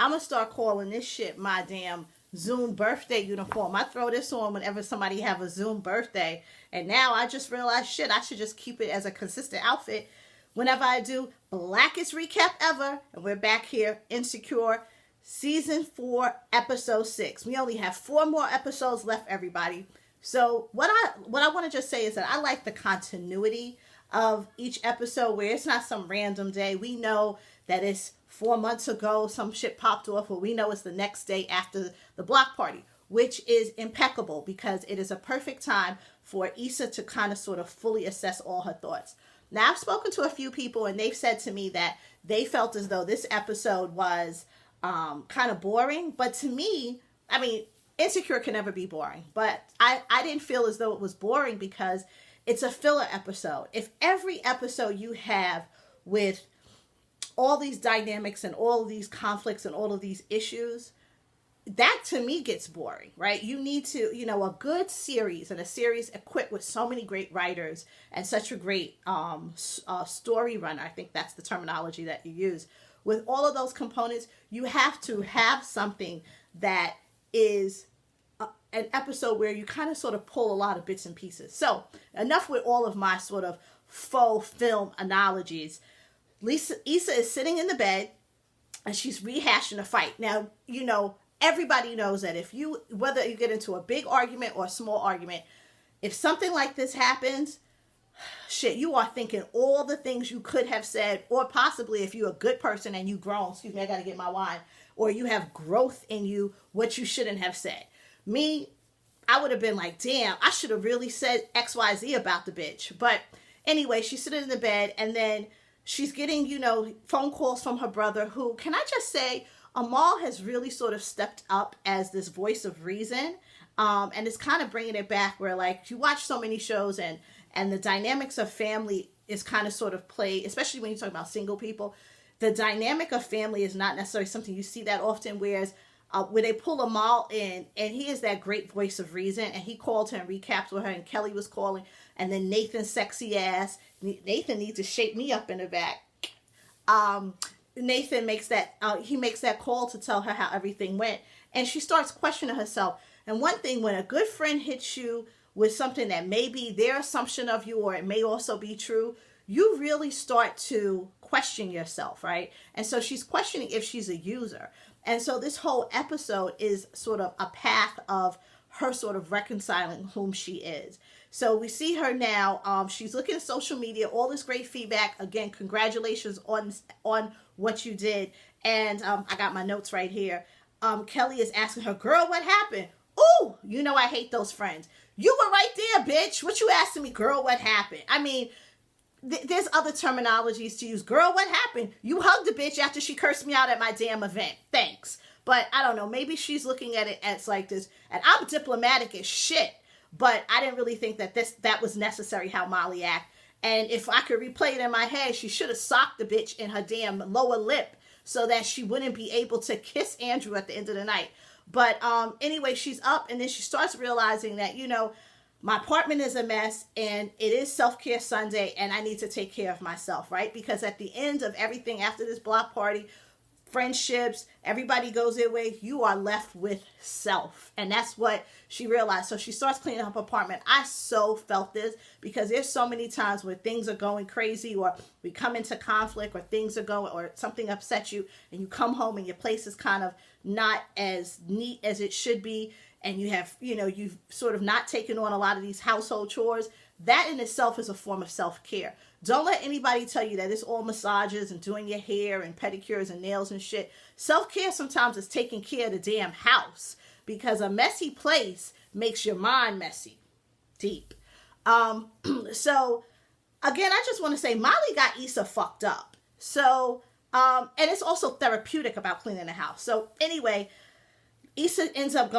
I'm going to start calling this shit my damn Zoom birthday uniform. I throw this on whenever somebody have a Zoom birthday. And now I just realized, shit, I should just keep it as a consistent outfit whenever I do Blackest recap ever. And we're back here, Insecure, season 4, episode 6. We only have 4 more episodes left, everybody. So what I want to just say is that I like the continuity of each episode, where it's not some random day. We know that it's 4 months ago, some shit popped off, or we know it's the next day after the block party, which is impeccable because it is a perfect time for Issa to kind of sort of fully assess all her thoughts. Now, I've spoken to a few people and they've said to me that they felt as though this episode was kind of boring. But to me, I mean, Insecure can never be boring. But I didn't feel as though it was boring because it's a filler episode. If every episode you have with all these dynamics and all of these conflicts and all of these issues, that to me gets boring, right? You need to, a good series, and a series equipped with so many great writers and such a great story runner. I think that's the terminology that you use. With all of those components, you have to have something that is an episode where you kind of sort of pull a lot of bits and pieces. So enough with all of my sort of faux film analogies. Issa is sitting in the bed and she's rehashing a fight. Now, everybody knows that whether you get into a big argument or a small argument, if something like this happens, shit, you are thinking all the things you could have said, or possibly if you're a good person and you've grown, excuse me, I got to get my wine, or you have growth in you, what you shouldn't have said. Me, I would have been like, damn, I should have really said XYZ about the bitch. But anyway, she's sitting in the bed and then she's getting, phone calls from her brother who, can I just say, Amal has really sort of stepped up as this voice of reason. And it's kind of bringing it back where, like, you watch so many shows and the dynamics of family is kind of sort of played, especially when you talk about single people. The dynamic of family is not necessarily something you see that often, whereas where they pull Amal in, and he is that great voice of reason, and he called her and recapped with her, and Kelly was calling, and then Nathan's sexy ass. Nathan needs to shape me up in the back. Nathan makes that call to tell her how everything went, and she starts questioning herself. And one thing, when a good friend hits you with something that may be their assumption of you, or it may also be true, you really start to question yourself, right? And so she's questioning if she's a user. And so this whole episode is sort of a path of her sort of reconciling whom she is. So we see her now. She's looking at social media, all this great feedback. Again, congratulations on what you did. And I got my notes right here. Kelly is asking her, girl, what happened? Ooh, I hate those friends. You were right there, bitch. What you asking me, girl, what happened? I mean, there's other terminologies to use. Girl, what happened? You hugged the bitch after she cursed me out at my damn event. Thanks. But I don't know. Maybe she's looking at it as like this. And I'm diplomatic as shit. But I didn't really think that was necessary how Molly acted. And if I could replay it in my head, she should have socked the bitch in her damn lower lip so that she wouldn't be able to kiss Andrew at the end of the night. But anyway, she's up and then she starts realizing that, my apartment is a mess and it is self-care Sunday and I need to take care of myself, right? Because at the end of everything after this block party, friendships, everybody goes their way, you are left with self. And that's what she realized. So she starts cleaning up her apartment. I so felt this because there's so many times where things are going crazy or we come into conflict or things are going or something upsets you and you come home and your place is kind of not as neat as it should be. And you have, you've sort of not taken on a lot of these household chores. That in itself is a form of self-care. Don't let anybody tell you that it's all massages and doing your hair and pedicures and nails and shit. Self-care sometimes is taking care of the damn house because a messy place makes your mind messy. Deep. So, again, I just want to say Molly got Issa fucked up. So, and it's also therapeutic about cleaning the house. So, anyway, Issa ends up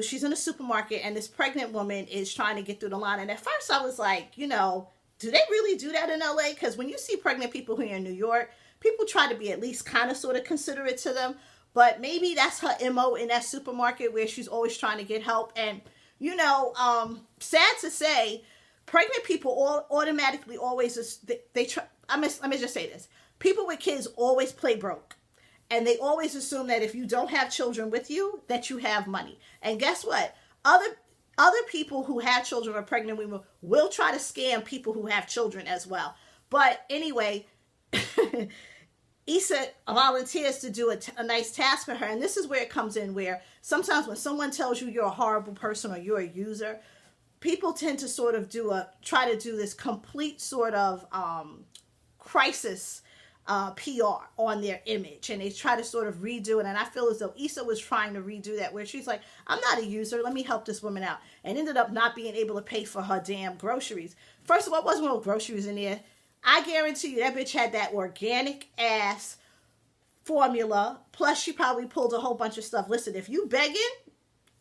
she's in a supermarket and this pregnant woman is trying to get through the line. And at first I was like, do they really do that in LA? Because when you see pregnant people here in New York, people try to be at least kind of sort of considerate to them. But maybe that's her MO in that supermarket where she's always trying to get help. And, sad to say, pregnant people all automatically always, let me just say this. People with kids always play broke. And they always assume that if you don't have children with you, that you have money. And guess what? Other people who have children or pregnant women will try to scam people who have children as well. But anyway, Issa volunteers to do a nice task for her. And this is where it comes in, where sometimes when someone tells you you're a horrible person or you're a user, people tend to sort of try to do this complete sort of crisis PR on their image, and they try to sort of redo it. And I feel as though Issa was trying to redo that, where she's like, I'm not a user, let me help this woman out, and ended up not being able to pay for her damn groceries. First of all, it wasn't no groceries in there. I guarantee you that bitch had that organic ass formula, plus she probably pulled a whole bunch of stuff. Listen, if you begging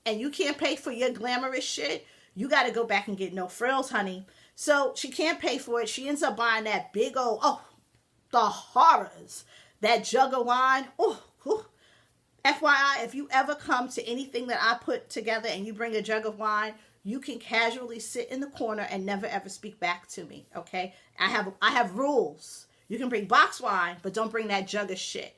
and you can't pay for your glamorous shit, you got to go back and get no frills, honey. So she can't pay for it. She ends up buying that big old, the horrors, that jug of wine. FYI, if you ever come to anything that I put together and you bring a jug of wine, you can casually sit in the corner and never ever speak back to me, okay? I have rules. You can bring box wine, but don't bring that jug of shit.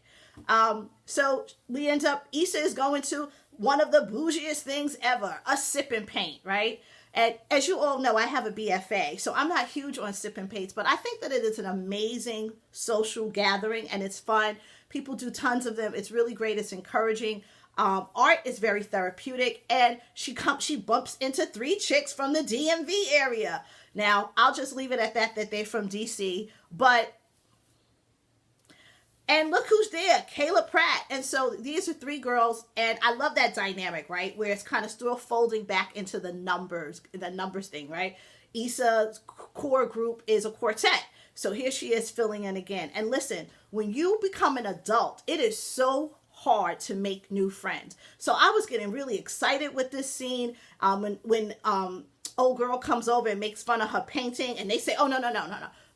So we end up, Issa is going to one of the bougiest things ever, a sipping paint, right? And as you all know, I have a BFA, so I'm not huge on sipping paints, but I think that it is an amazing social gathering, and it's fun. People do tons of them. It's really great. It's encouraging. Art is very therapeutic, and she bumps into 3 chicks from the DMV area. Now, I'll just leave it at that they're from DC, and look who's there, Kayla Pratt. And so these are 3 girls, and I love that dynamic, right? Where it's kind of still folding back into the numbers thing, right? Issa's core group is a quartet. So here she is filling in again. And listen, when you become an adult, it is so hard to make new friends. So I was getting really excited with this scene when old girl comes over and makes fun of her painting, and they say, oh, no,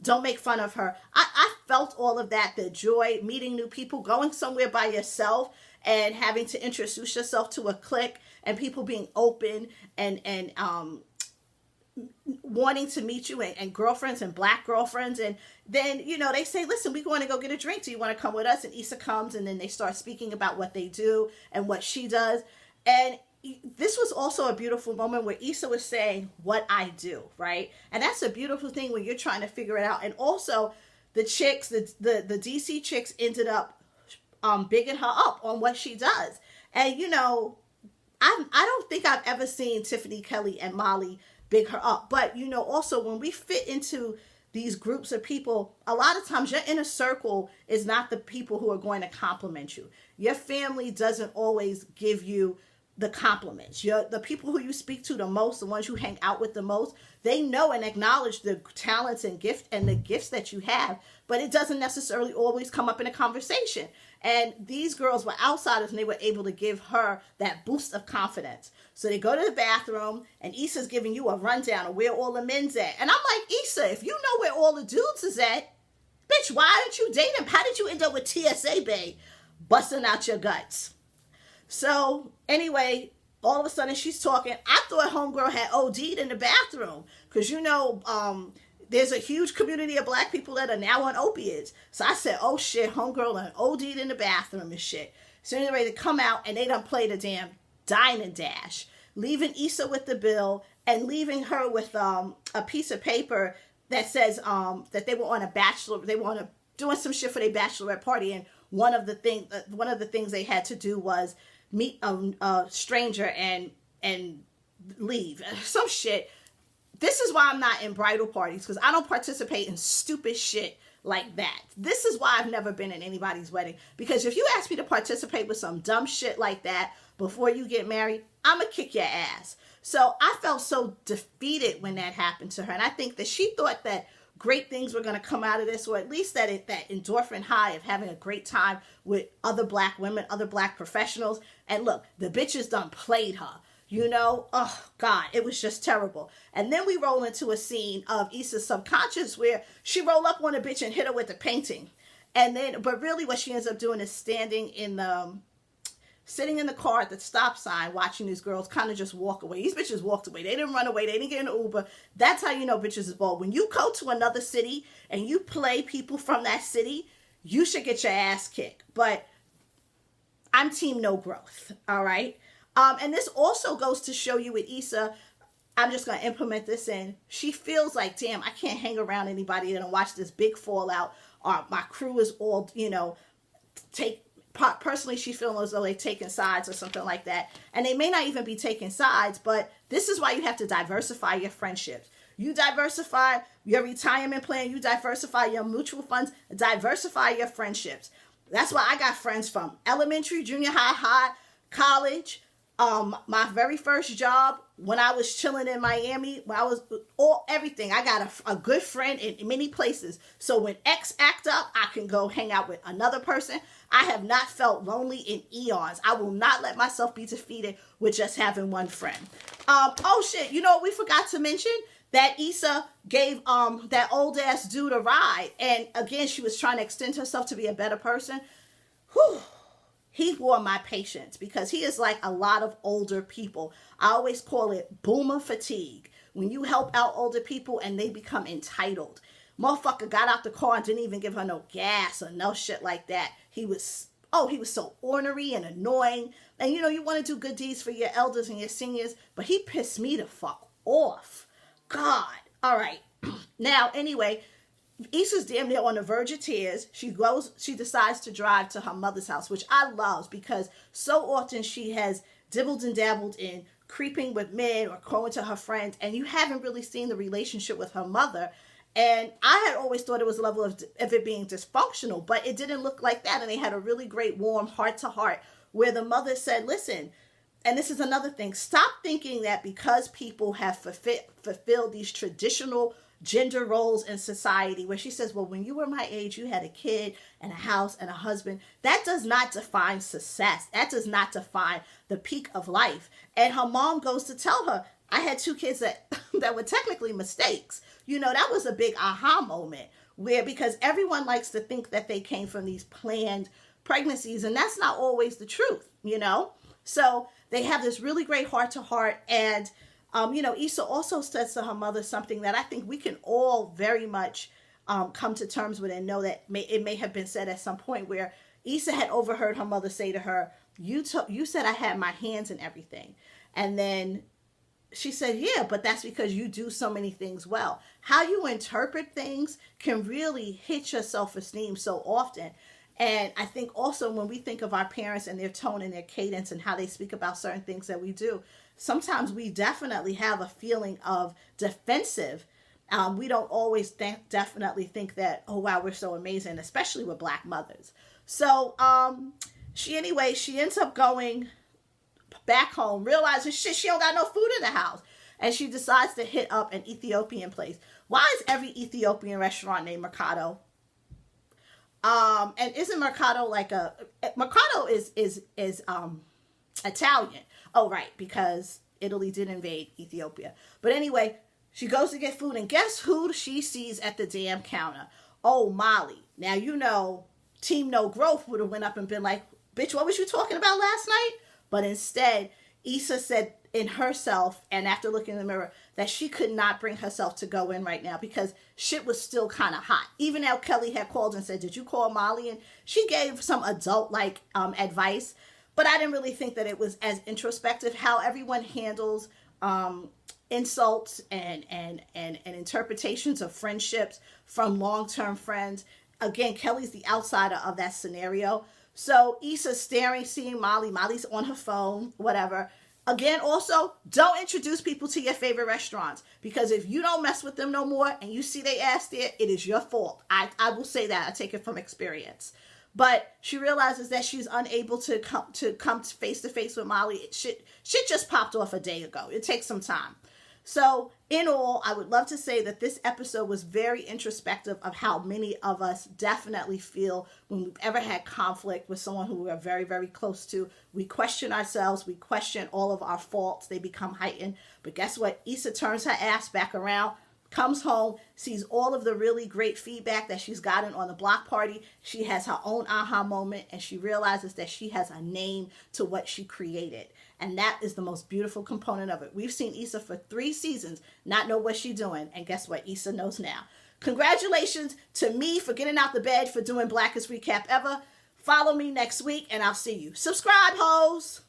don't make fun of her. I felt all of that, the joy, meeting new people, going somewhere by yourself and having to introduce yourself to a clique, and people being open and wanting to meet you, and girlfriends and black girlfriends. And then, they say, listen, we're going to go get a drink. Do you want to come with us? And Issa comes, and then they start speaking about what they do and what she does. And this was also a beautiful moment where Issa was saying what I do, right? And that's a beautiful thing when you're trying to figure it out. And also the chicks, the DC chicks ended up bigging her up on what she does. And, I don't think I've ever seen Tiffany, Kelly, and Molly big her up. But, also when we fit into these groups of people, a lot of times your inner circle is not the people who are going to compliment you. Your family doesn't always give you the compliments. The people who you speak to the most, the ones you hang out with the most, they know and acknowledge the talents and the gifts that you have, but it doesn't necessarily always come up in a conversation. And these girls were outsiders, and they were able to give her that boost of confidence. So they go to the bathroom, and Issa's giving you a rundown of where all the men's at. And I'm like, Issa, if you know where all the dudes is at, bitch, why didn't you date him? How did you end up with TSA Bay busting out your guts? So anyway, all of a sudden she's talking. I thought homegirl had OD'd in the bathroom, because there's a huge community of black people that are now on opiates. So I said, oh shit, homegirl done OD'd in the bathroom and shit. So anyway, they come out and they done played a damn dine and dash, leaving Issa with the bill and leaving her with a piece of paper that says that they were on doing some shit for their bachelorette party, and one of the things they had to do was meet a stranger and leave. Some shit. This is why I'm not in bridal parties, because I don't participate in stupid shit like that. This is why I've never been in anybody's wedding, because if you ask me to participate with some dumb shit like that before you get married, I'm gonna kick your ass. So I felt so defeated when that happened to her, and I think that she thought that great things were going to come out of this, or at least that endorphin high of having a great time with other black women, other black professionals. And look, the bitches done played her, oh God, it was just terrible. And then we roll into a scene of Issa's subconscious where she roll up on a bitch and hit her with the painting. But really what she ends up doing is sitting in the car at the stop sign, watching these girls kind of just walk away. These bitches walked away. They didn't run away. They didn't get in an Uber. That's how you know bitches is bold. When you go to another city and you play people from that city, you should get your ass kicked. But I'm team no growth. All right. And this also goes to show you with Issa, I'm just going to implement this in. She feels like, damn, I can't hang around anybody and watch this big fallout, or my crew is all, personally, she feels as though they're taking sides or something like that. And they may not even be taking sides, but this is why you have to diversify your friendships. You diversify your retirement plan, you diversify your mutual funds, diversify your friendships. That's why I got friends from elementary, junior high, college, my very first job, when I was chilling in Miami, when I was everything. I got a good friend in many places. So when X act up, I can go hang out with another person. I have not felt lonely in eons. I will not let myself be defeated with just having one friend. Oh shit, you know what we forgot to mention? That Issa gave that old ass dude a ride. And again, she was trying to extend herself to be a better person. Whew. He wore my patience, because he is like a lot of older people. I always call it boomer fatigue. When you help out older people and they become entitled. Motherfucker got out the car and didn't even give her no gas or no shit like that. He was so ornery and annoying. And you want to do good deeds for your elders and your seniors, but he pissed me the fuck off. God. All right. Now, anyway, Issa's damn near on the verge of tears. She decides to drive to her mother's house, which I love, because so often she has dibbled and dabbled in creeping with men or going to her friends, and you haven't really seen the relationship with her mother. And I had always thought it was a level of it being dysfunctional, but it didn't look like that. And they had a really great warm heart-to-heart where the mother said, listen, and this is another thing, stop thinking that because people have fulfilled these traditional gender roles in society, where she says, well, when you were my age, you had a kid and a house and a husband. That does not define success. That does not define the peak of life. And her mom goes to tell her, I had 2 kids that were technically mistakes. That was a big aha moment, where, because everyone likes to think that they came from these planned pregnancies, and that's not always the truth, So they have this really great heart-to-heart, and Issa also says to her mother something that I think we can all very much come to terms with and know that it may have been said at some point, where Issa had overheard her mother say to her, you said I had my hands in everything. And then she said, yeah, but that's because you do so many things well. How you interpret things can really hit your self-esteem so often. And I think also when we think of our parents and their tone and their cadence and how they speak about certain things that we do, sometimes we definitely have a feeling of defensive. We don't always definitely think that, oh, wow, we're so amazing, especially with Black mothers. So she ends up going back home, realizing, shit, she don't got no food in the house. And she decides to hit up an Ethiopian place. Why is every Ethiopian restaurant named Mercado? And isn't Mercado Mercado is Italian. Oh, right, because Italy did invade Ethiopia. But anyway, she goes to get food, and guess who she sees at the damn counter? Oh, Molly. Now, Team No Growth would have went up and been like, bitch, what was you talking about last night? But instead, Issa said in herself, and after looking in the mirror, that she could not bring herself to go in right now because shit was still kind of hot. Even L. Kelly had called and said, did you call Molly? And she gave some adult-like advice, but I didn't really think that it was as introspective. How everyone handles insults and interpretations of friendships from long-term friends. Again, Kelly's the outsider of that scenario. So Issa's staring, seeing Molly. Molly's on her phone, whatever. Again, also, don't introduce people to your favorite restaurants, because if you don't mess with them no more and you see they ass there, it is your fault. I will say that. I take it from experience. But she realizes that she's unable to come face to face with Molly. Shit just popped off a day ago. It takes some time. So in all, I would love to say that this episode was very introspective of how many of us definitely feel when we've ever had conflict with someone who we are very, very close to. We question ourselves. We question all of our faults. They become heightened. But guess what? Issa turns her ass back around, comes home, sees all of the really great feedback that she's gotten on the block party. She has her own aha moment, and she realizes that she has a name to what she created. And that is the most beautiful component of it. We've seen Issa for 3 seasons not know what she's doing. And guess what? Issa knows now. Congratulations to me for getting out the bed for doing Blackest Recap Ever. Follow me next week, and I'll see you. Subscribe, hoes.